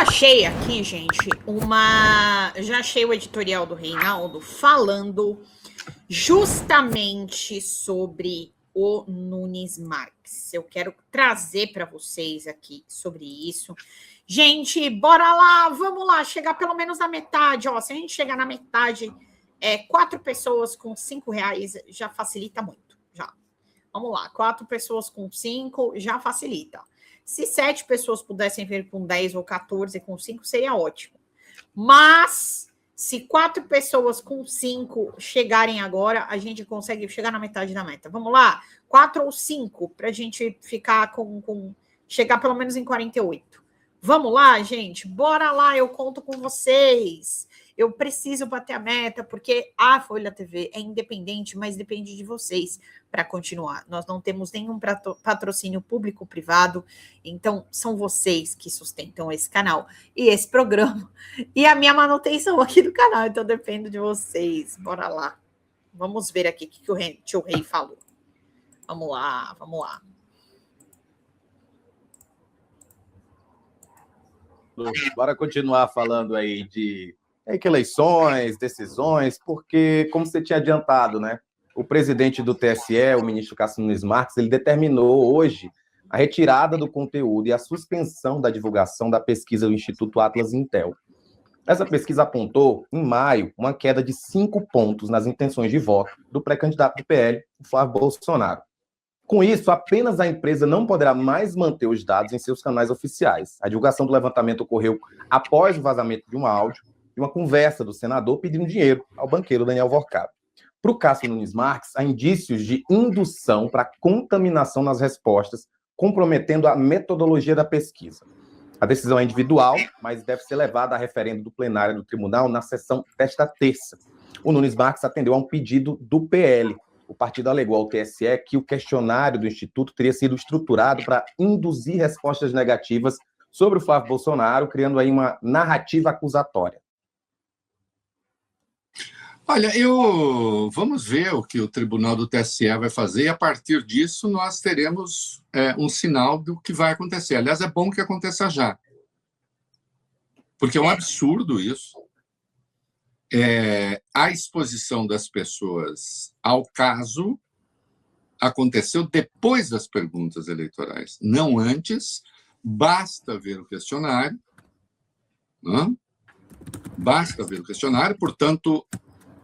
achei aqui, gente, já achei o editorial do Reinaldo falando justamente sobre o Nunes Marques. Eu quero trazer para vocês aqui sobre isso. Gente, bora lá, vamos lá, chegar pelo menos na metade. Ó, se a gente chegar na metade, 4 pessoas com R$ 5 já facilita muito. Já. Vamos lá, 4 pessoas com 5 já facilita. Se 7 pessoas pudessem vir com 10 ou 14 com 5, seria ótimo. Mas, se 4 pessoas com 5 chegarem agora, a gente consegue chegar na metade da meta. Vamos lá? 4 ou 5, para a gente ficar chegar pelo menos em 48. Vamos lá, gente? Bora lá, eu conto com vocês. Eu preciso bater a meta, porque a Folha TV é independente, mas depende de vocês para continuar. Nós não temos nenhum patrocínio público-privado, então são vocês que sustentam esse canal e esse programa e a minha manutenção aqui do canal, então dependo de vocês. Bora lá. Vamos ver aqui o que o tio Rei falou. Vamos lá, vamos lá. Bora continuar falando aí de eleições, decisões, porque, como você tinha adiantado, né? O presidente do TSE, o ministro Cássio Nunes Marques, ele determinou hoje a retirada do conteúdo e a suspensão da divulgação da pesquisa do Instituto Atlas Intel. Essa pesquisa apontou, em maio, uma queda de 5 pontos nas intenções de voto do pré-candidato do PL, Flávio Bolsonaro. Com isso, apenas a empresa não poderá mais manter os dados em seus canais oficiais. A divulgação do levantamento ocorreu após o vazamento de um áudio e uma conversa do senador pedindo dinheiro ao banqueiro Daniel Vorcado. Para o Cássio Nunes Marques, há indícios de indução para contaminação nas respostas, comprometendo a metodologia da pesquisa. A decisão é individual, mas deve ser levada a referendo do plenário do tribunal na sessão desta terça. O Nunes Marques atendeu a um pedido do PL. O partido alegou ao TSE que o questionário do Instituto teria sido estruturado para induzir respostas negativas sobre o Flávio Bolsonaro, criando aí uma narrativa acusatória. Olha, vamos ver o que o tribunal do TSE vai fazer e, a partir disso, nós teremos um sinal do que vai acontecer. Aliás, é bom que aconteça já, porque é um absurdo isso. A exposição das pessoas ao caso aconteceu depois das perguntas eleitorais, não antes. Basta ver o questionário, né? Basta ver o questionário, portanto,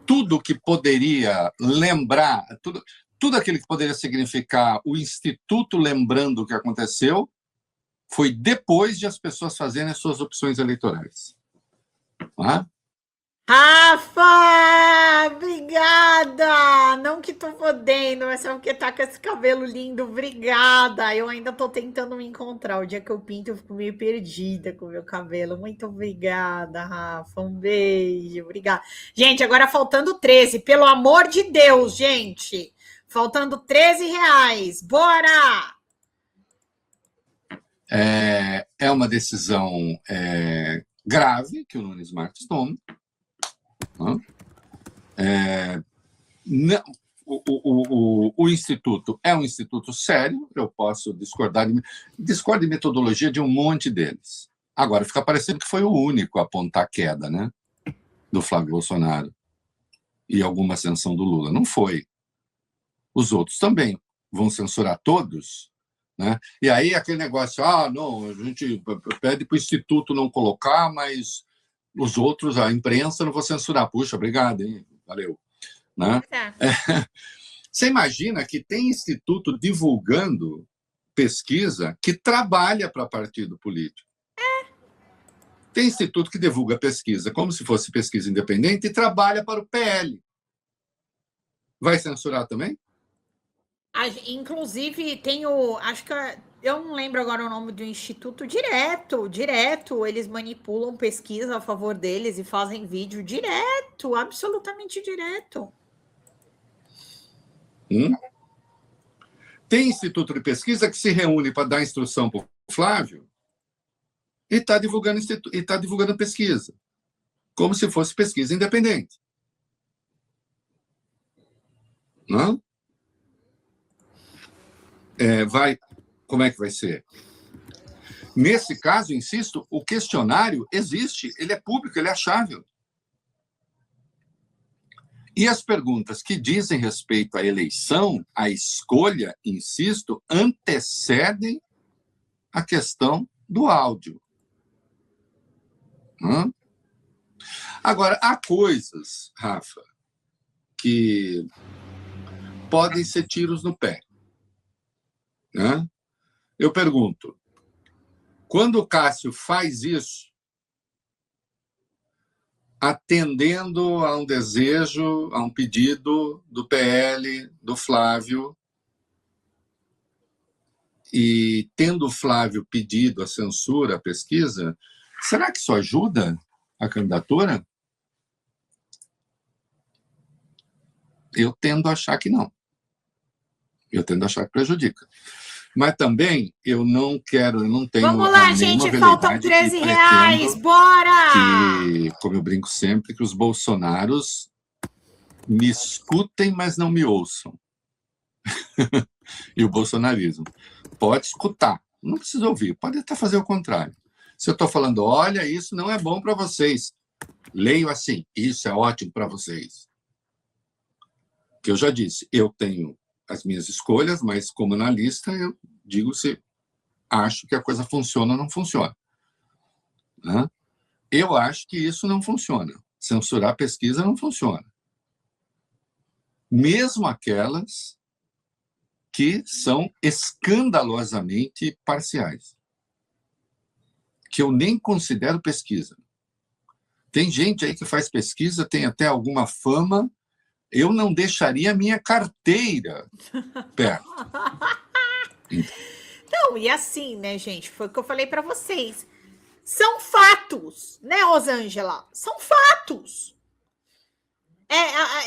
tudo que poderia lembrar, tudo aquilo que poderia significar o Instituto lembrando o que aconteceu, foi depois de as pessoas fazerem as suas opções eleitorais. Tá? Rafa, obrigada! Não que tô podendo, mas só porque tá com esse cabelo lindo, obrigada! Eu ainda tô tentando me encontrar. O dia que eu pinto, eu fico meio perdida com o meu cabelo. Muito obrigada, Rafa. Um beijo, obrigada. Gente, agora faltando 13, pelo amor de Deus, gente! Faltando R$13. Bora! É uma decisão grave que o Nunes Marques toma. O Instituto é um instituto sério, eu posso discordo de metodologia de um monte deles. Agora, fica parecendo que foi o único a apontar a queda, né, do Flávio Bolsonaro e alguma ascensão do Lula. Não foi. Os outros também vão censurar todos, né? E aí aquele negócio, não, a gente pede para o Instituto não colocar, mas os outros, a imprensa, não vou censurar. Puxa, obrigado, hein? Valeu. Né? Você imagina que tem instituto divulgando pesquisa que trabalha para partido político. Tem instituto que divulga pesquisa como se fosse pesquisa independente e trabalha para o PL. Vai censurar também? Inclusive, tem acho que eu não lembro agora o nome do instituto, direto, eles manipulam pesquisa a favor deles e fazem vídeo direto, absolutamente direto. Tem instituto de pesquisa que se reúne para dar instrução para o Flávio e está divulgando pesquisa, como se fosse pesquisa independente. Não? Como é que vai ser? Nesse caso, insisto, o questionário existe, ele é público, ele é achável. E as perguntas que dizem respeito à eleição, à escolha, insisto, antecedem a questão do áudio. Agora, há coisas, Rafa, que podem ser tiros no pé. Eu pergunto, quando o Cássio faz isso, atendendo a um desejo, a um pedido do PL, do Flávio, e tendo o Flávio pedido a censura, a pesquisa, será que isso ajuda a candidatura? Eu tendo a achar que não. Eu tendo a achar que prejudica. Mas também eu não tenho. Vamos lá, gente, faltam R$13, bora! Que, como eu brinco sempre, que os bolsonaros me escutem, mas não me ouçam. E o bolsonarismo pode escutar, não precisa ouvir, pode até fazer o contrário. Se eu estou falando, olha, isso não é bom para vocês, leio assim, isso é ótimo para vocês. Que eu já disse, eu tenho as minhas escolhas, mas como analista, eu digo se acho que a coisa funciona ou não funciona. Eu acho que isso não funciona. Censurar a pesquisa não funciona. Mesmo aquelas que são escandalosamente parciais, que eu nem considero pesquisa. Tem gente aí que faz pesquisa, tem até alguma fama, eu não deixaria a minha carteira perto. Não, e assim, né, gente, foi o que eu falei para vocês. São fatos, né, Rosângela? São fatos.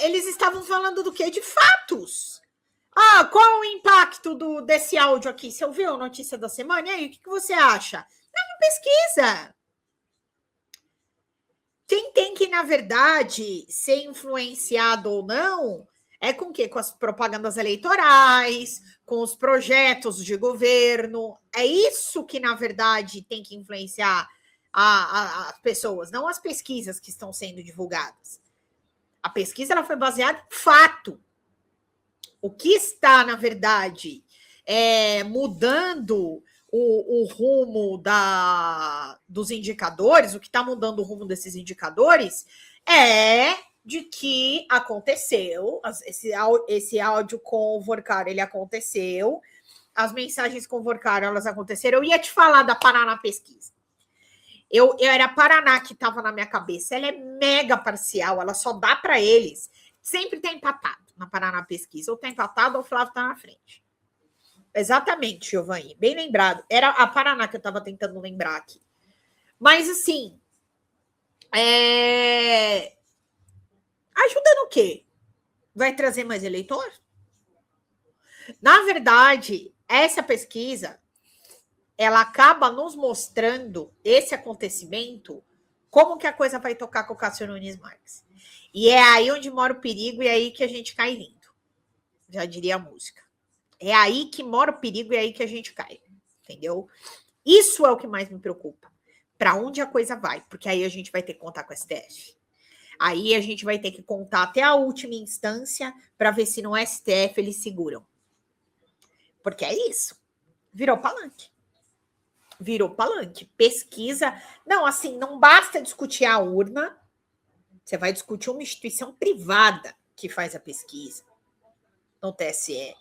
Eles estavam falando do quê? De fatos. Qual é o impacto desse áudio aqui? Você ouviu a notícia da semana? E aí, o que você acha? É uma pesquisa. Quem tem que, na verdade, ser influenciado ou não é com o quê? Com as propagandas eleitorais, com os projetos de governo. É isso que, na verdade, tem que influenciar as pessoas, não as pesquisas que estão sendo divulgadas. A pesquisa ela foi baseada em fato. O que está, na verdade, mudando o rumo dos indicadores, o que está mudando o rumo desses indicadores é de que aconteceu, esse áudio com o Vorcaro, ele aconteceu, as mensagens com o Vorcaro, elas aconteceram. Eu ia te falar da Paraná Pesquisa. Era a Paraná que estava na minha cabeça, ela é mega parcial, ela só dá para eles, sempre está empatado na Paraná Pesquisa, ou está empatado ou o Flávio está na frente. Exatamente, Giovanni, bem lembrado. Era a Paraná que eu estava tentando lembrar aqui. Mas, assim, ajuda no quê? Vai trazer mais eleitor? Na verdade, essa pesquisa, ela acaba nos mostrando esse acontecimento, como que a coisa vai tocar com o Cássio Nunes Marques. E é aí onde mora o perigo e é aí que a gente cai lindo. Já diria a música. É aí que mora o perigo e é aí que a gente cai. Entendeu? Isso é o que mais me preocupa. Para onde a coisa vai? Porque aí a gente vai ter que contar com o STF. Aí a gente vai ter que contar até a última instância para ver se no STF eles seguram. Porque é isso. Virou palanque. Virou palanque. Pesquisa. Não, assim, não basta discutir a urna. Você vai discutir uma instituição privada que faz a pesquisa no TSE.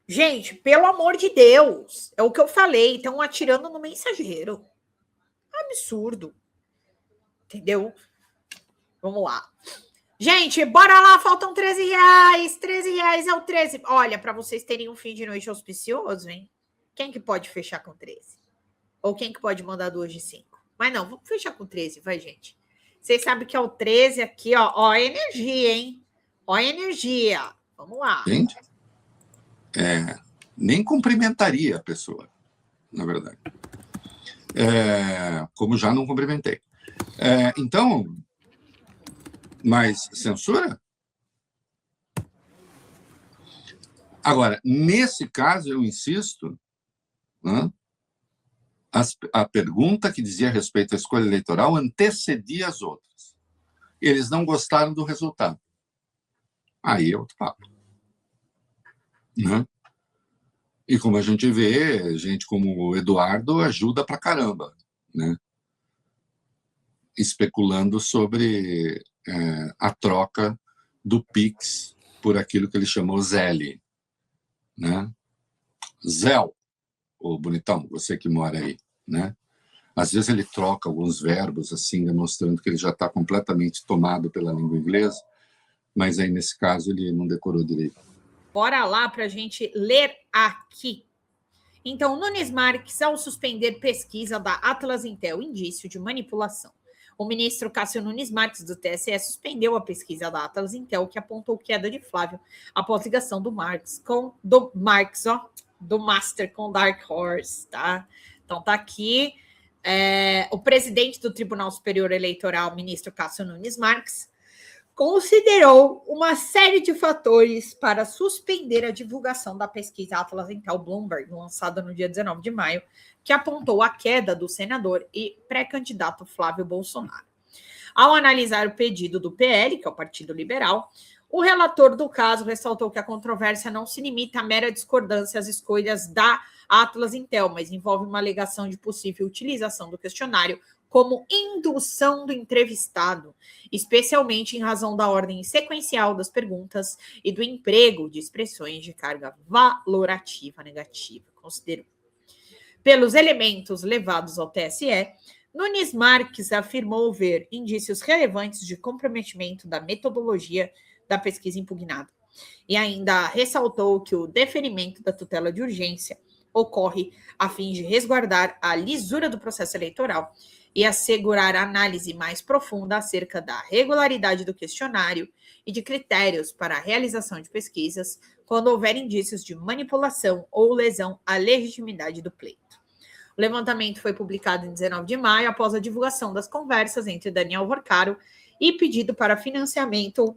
Gente, pelo amor de Deus, é o que eu falei, estão atirando no mensageiro. Absurdo. Entendeu? Vamos lá. Gente, bora lá, faltam R$13. R$13 é o 13. Olha, para vocês terem um fim de noite auspicioso, hein? Quem que pode fechar com 13? Ou quem que pode mandar 2 de 5? Mas não, vamos fechar com 13, vai, gente. Vocês sabem que é o 13 aqui, ó. Ó a energia, hein? Ó a energia. Vamos lá. Gente, nem cumprimentaria a pessoa, na verdade. Como já não cumprimentei. Então, mas censura? Agora, nesse caso, eu insisto, né, a pergunta que dizia respeito à escolha eleitoral antecedia as outras. Eles não gostaram do resultado. Aí é outro papo. Né? E como a gente vê, gente como o Eduardo ajuda pra caramba, né? Especulando sobre a troca do Pix por aquilo que ele chamou Zelle. Né? Zel, ô bonitão, você que mora aí. Né? Às vezes ele troca alguns verbos, assim, demonstrando que ele já está completamente tomado pela língua inglesa, mas aí, nesse caso, ele não decorou direito. Bora lá para a gente ler aqui. Então, Nunes Marques, ao suspender pesquisa da Atlas Intel, indício de manipulação. O ministro Cássio Nunes Marques, do TSE, suspendeu a pesquisa da Atlas Intel, que apontou queda de Flávio após ligação do Master com Dark Horse, tá? Então, tá aqui o presidente do Tribunal Superior Eleitoral, ministro Cássio Nunes Marques, considerou uma série de fatores para suspender a divulgação da pesquisa Atlas Intel Bloomberg, lançada no dia 19 de maio, que apontou a queda do senador e pré-candidato Flávio Bolsonaro. Ao analisar o pedido do PL, que é o Partido Liberal, o relator do caso ressaltou que a controvérsia não se limita à mera discordância às escolhas da Atlas Intel, mas envolve uma alegação de possível utilização do questionário como indução do entrevistado, especialmente em razão da ordem sequencial das perguntas e do emprego de expressões de carga valorativa negativa, considerou. Pelos elementos levados ao TSE, Nunes Marques afirmou ver indícios relevantes de comprometimento da metodologia da pesquisa impugnada e ainda ressaltou que o deferimento da tutela de urgência ocorre a fim de resguardar a lisura do processo eleitoral e assegurar a análise mais profunda acerca da regularidade do questionário e de critérios para a realização de pesquisas quando houver indícios de manipulação ou lesão à legitimidade do pleito. O levantamento foi publicado em 19 de maio, após a divulgação das conversas entre Daniel Vorcaro e pedido para financiamento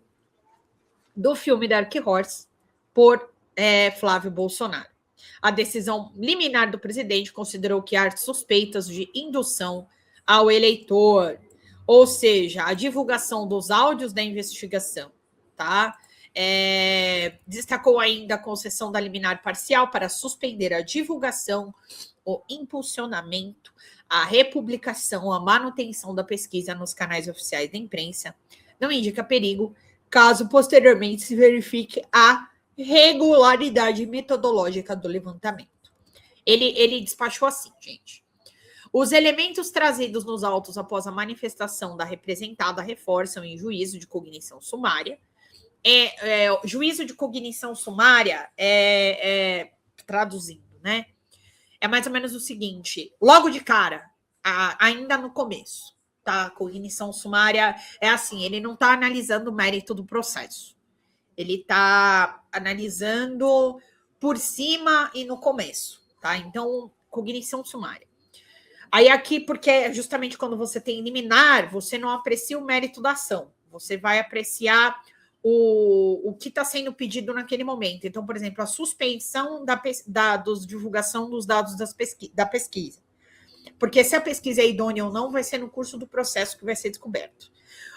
do filme Dark Horse por Flávio Bolsonaro. A decisão liminar do presidente considerou que há suspeitas de indução ao eleitor, ou seja, a divulgação dos áudios da investigação, tá? Destacou ainda a concessão da liminar parcial para suspender a divulgação, o impulsionamento, a republicação, a manutenção da pesquisa nos canais oficiais da imprensa, não indica perigo, caso posteriormente se verifique a regularidade metodológica do levantamento. Ele despachou assim, gente. Os elementos trazidos nos autos após a manifestação da representada reforçam em juízo de cognição sumária. Juízo de cognição sumária, traduzindo, né? É mais ou menos o seguinte, logo de cara, ainda no começo, tá? Cognição sumária é assim, ele não está analisando o mérito do processo. Ele está analisando por cima e no começo, tá? Então, cognição sumária. Aí aqui, porque justamente quando você tem liminar, você não aprecia o mérito da ação. Você vai apreciar o que está sendo pedido naquele momento. Então, por exemplo, a suspensão da divulgação dos dados da pesquisa. Porque se a pesquisa é idônea ou não, vai ser no curso do processo que vai ser descoberto.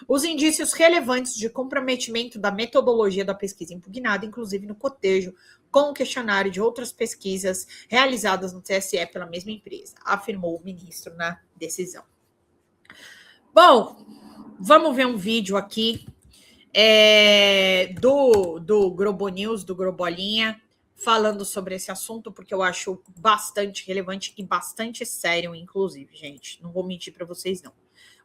Os indícios relevantes de comprometimento da metodologia da pesquisa impugnada, inclusive no cotejo com o questionário de outras pesquisas realizadas no TSE pela mesma empresa, afirmou o ministro na decisão. Bom, vamos ver um vídeo aqui do Globo News, do Globolinha, falando sobre esse assunto, porque eu acho bastante relevante e bastante sério, inclusive, gente. Não vou mentir para vocês, não.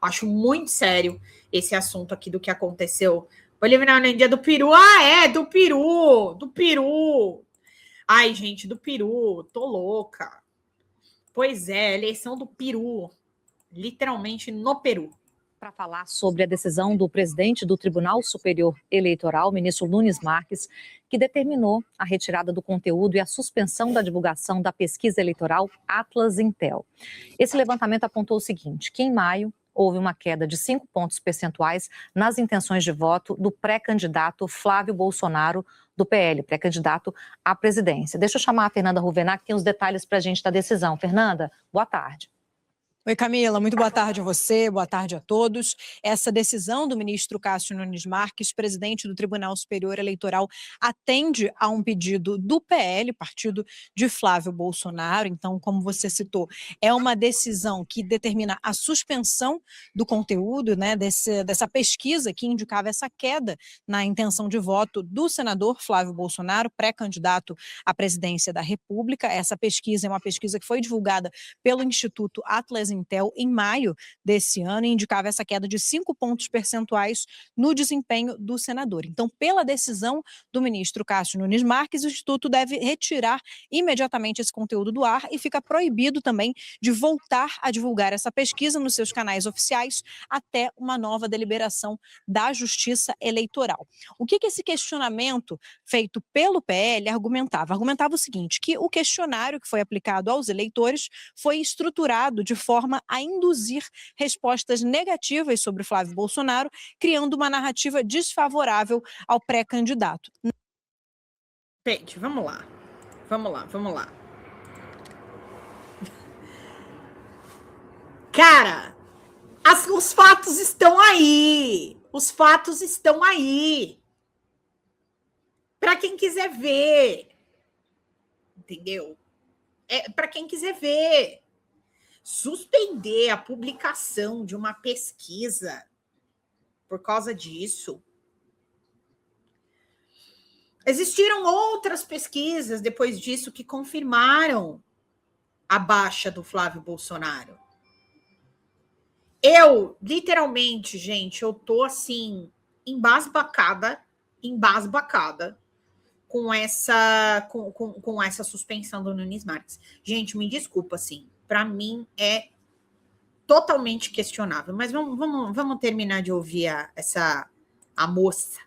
Acho muito sério esse assunto aqui do que aconteceu. Bolívia na Índia do Peru. Do Peru. Do Peru. Ai, gente, do Peru. Tô louca. Pois é, eleição do Peru. Literalmente no Peru. Para falar sobre a decisão do presidente do Tribunal Superior Eleitoral, ministro Nunes Marques, que determinou a retirada do conteúdo e a suspensão da divulgação da pesquisa eleitoral Atlas Intel. Esse levantamento apontou o seguinte, que em maio, houve uma queda de 5 pontos percentuais nas intenções de voto do pré-candidato Flávio Bolsonaro, do PL, pré-candidato à presidência. Deixa eu chamar a Fernanda Ruvenac, que tem os detalhes para a gente da decisão. Fernanda, boa tarde. Oi, Camila, muito boa tarde a você, boa tarde a todos. Essa decisão do ministro Cássio Nunes Marques, presidente do Tribunal Superior Eleitoral, atende a um pedido do PL, partido de Flávio Bolsonaro. Então, como você citou, é uma decisão que determina a suspensão do conteúdo, né, dessa pesquisa que indicava essa queda na intenção de voto do senador Flávio Bolsonaro, pré-candidato à presidência da República. Essa pesquisa é uma pesquisa que foi divulgada pelo Instituto Atlas Intel em maio desse ano e indicava essa queda de 5 pontos percentuais no desempenho do senador. Então, pela decisão do ministro Cássio Nunes Marques, o Instituto deve retirar imediatamente esse conteúdo do ar e fica proibido também de voltar a divulgar essa pesquisa nos seus canais oficiais até uma nova deliberação da Justiça Eleitoral. O que esse questionamento feito pelo PL argumentava? Argumentava o seguinte, que o questionário que foi aplicado aos eleitores foi estruturado de forma a induzir respostas negativas sobre Flávio Bolsonaro, criando uma narrativa desfavorável ao pré-candidato. Gente, vamos lá. Cara, os fatos estão aí. Os fatos estão aí. Para quem quiser ver. Entendeu? Para quem quiser ver. Suspender a publicação de uma pesquisa por causa disso. Existiram outras pesquisas depois disso que confirmaram a baixa do Flávio Bolsonaro. Eu, literalmente, gente, eu tô assim, embasbacada com essa suspensão do Nunes Marques. Gente, me desculpa, assim. Para mim é totalmente questionável. Mas vamos terminar de ouvir a moça.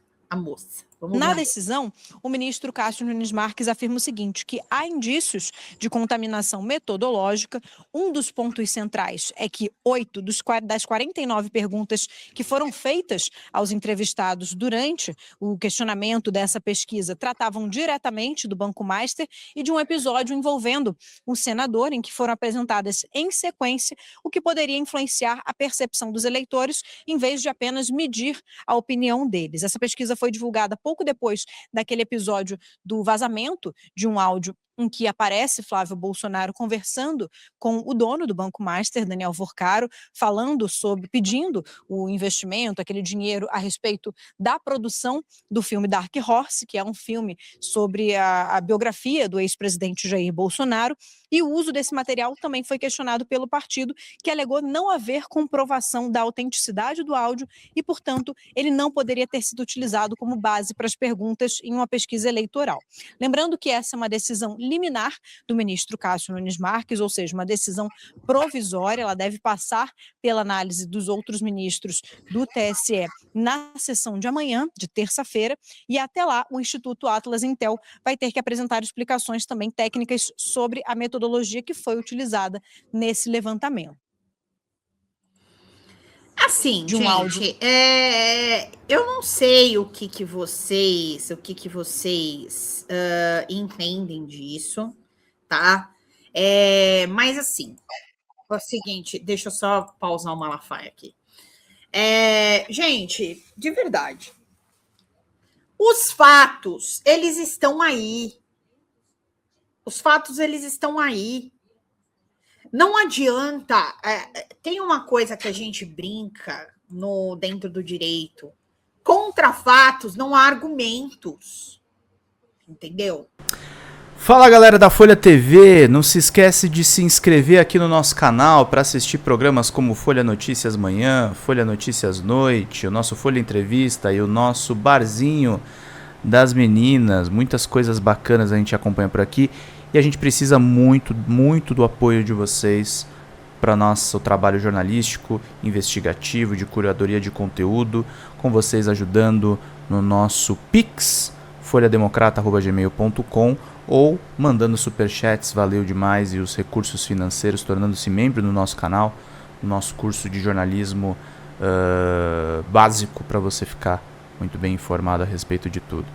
Na decisão, o ministro Cássio Nunes Marques afirma o seguinte, que há indícios de contaminação metodológica. Um dos pontos centrais é que 8 das 49 perguntas que foram feitas aos entrevistados durante o questionamento dessa pesquisa tratavam diretamente do Banco Master e de um episódio envolvendo um senador em que foram apresentadas em sequência, o que poderia influenciar a percepção dos eleitores em vez de apenas medir a opinião deles. Essa pesquisa foi divulgada pouco depois daquele episódio do vazamento de um áudio em que aparece Flávio Bolsonaro conversando com o dono do Banco Master, Daniel Vorcaro, pedindo o investimento, aquele dinheiro a respeito da produção do filme Dark Horse, que é um filme sobre a biografia do ex-presidente Jair Bolsonaro, e o uso desse material também foi questionado pelo partido, que alegou não haver comprovação da autenticidade do áudio e, portanto, ele não poderia ter sido utilizado como base para as perguntas em uma pesquisa eleitoral. Lembrando que essa é uma decisão liminar do ministro Cássio Nunes Marques, ou seja, uma decisão provisória, ela deve passar pela análise dos outros ministros do TSE na sessão de amanhã, de terça-feira, e até lá o Instituto Atlas Intel vai ter que apresentar explicações também técnicas sobre a metodologia que foi utilizada nesse levantamento. Assim, gente, eu não sei o que vocês entendem disso, tá? Mas assim, é o seguinte, deixa eu só pausar o Malafaia aqui. Gente, de verdade, os fatos, eles estão aí. Os fatos, eles estão aí. Não adianta. Tem uma coisa que a gente brinca dentro do direito. Contra fatos não há argumentos. Entendeu? Fala, galera da Folha TV, não se esquece de se inscrever aqui no nosso canal para assistir programas como Folha Notícias Manhã, Folha Notícias Noite, o nosso Folha Entrevista e o nosso Barzinho das Meninas. Muitas coisas bacanas a gente acompanha por aqui e a gente precisa muito, muito do apoio de vocês para nosso trabalho jornalístico, investigativo, de curadoria de conteúdo, com vocês ajudando no nosso Pix, folhademocrata@gmail.com, ou mandando superchats, valeu demais, e os recursos financeiros, tornando-se membro do nosso canal, o nosso curso de jornalismo básico para você ficar muito bem informado a respeito de tudo.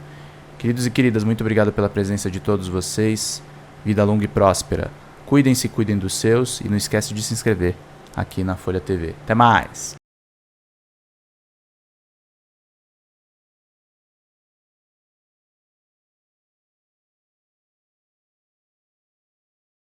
Queridos e queridas, muito obrigado pela presença de todos vocês. Vida longa e próspera. Cuidem-se, cuidem dos seus e não esquece de se inscrever aqui na Folha TV. Até mais!